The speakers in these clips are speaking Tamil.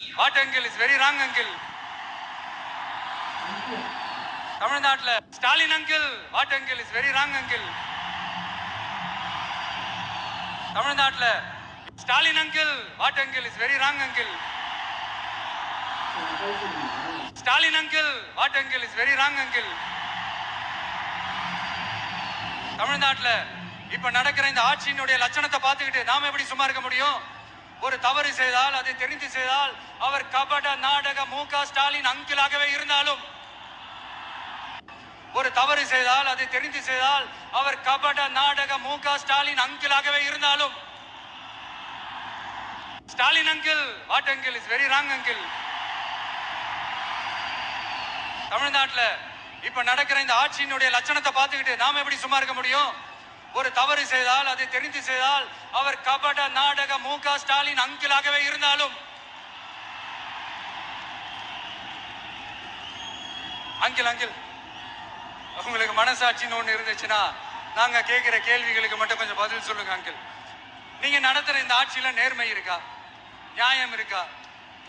What uncle is very wrong uncle. தமிழ்நாட்டுல Stalin uncle. What uncle is very wrong uncle. தமிழ்நாட்டுல Stalin uncle. What uncle is very wrong uncle. Stalin uncle. What uncle is very wrong uncle. தமிழ்நாட்டுல இப்ப நடக்கிற இந்த ஆட்சியினுடைய லட்சணத்தை பார்த்துக்கிட்டு நாம எப்படி சும்மா இருக்க முடியும்? ஒரு தவறு செய்தால் அதை தெரிந்து செய்தால் அவர் கபட நாடக மு.க. ஸ்டாலின் அங்கிளாகவே இருந்தாலும், ஒரு தவறு செய்தால் அதை தெரிந்து செய்தால் அவர் கபட நாடக மு.க. ஸ்டாலின் அங்கிளாகவே இருந்தாலும், Stalin uncle. What uncle is very wrong uncle. தமிழ்நாட்டுல இப்ப நடக்கிற இந்த ஆட்சியினுடைய லட்சணத்தை பார்த்துக்கிட்டு நாம எப்படி சும்மா இருக்க முடியும்? ஒரு தவறு செய்தால் அதை தெரிந்து செய்தால் அவர் கபட நாடக மு.க. ஸ்டாலின் அங்கிளாகவே இருந்தாலும், அங்கிள் அங்கிள் உங்களுக்கு மனசாட்சின்னு ஒண்ணு இருந்துச்சுன்னா நாங்க கேட்கிற கேள்விகளுக்கு மட்டும் கொஞ்சம் பதில் சொல்லுங்க அங்கிள். நீங்க நடத்துற இந்த ஆட்சியில நேர்மை இருக்கா? நியாயம் இருக்கா?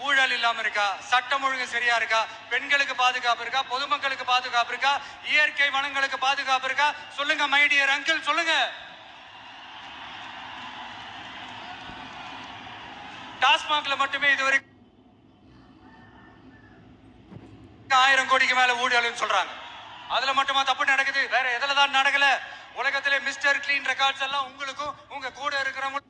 ஊழல் இல்லாம இருக்கா? சட்டம் ஒழுங்கு சரியா இருக்கா? பெண்களுக்கு பாதுகாப்பு இருக்கா? பொதுமக்களுக்கு பாதுகாப்பு இருக்கா? இயற்கை வளங்களுக்கு பாதுகாப்பு இருக்கா? சொல்லுங்க மை டியர் அங்கிள், சொல்லுங்க. டாஸ்மாக்ல மட்டுமே இதுவரைக்கும் 1000 கோடிக்கு மேல ஊழல் சொல்றாங்க. அதுல மட்டுமா தப்பு நடக்குது? வேற எதுல தான் நடக்கல? உலகத்திலே மிஸ்டர் கிளீன் ரெக்கார்ட்ஸ் எல்லாம் உங்களுக்கும் உங்க கூட இருக்கிறவங்க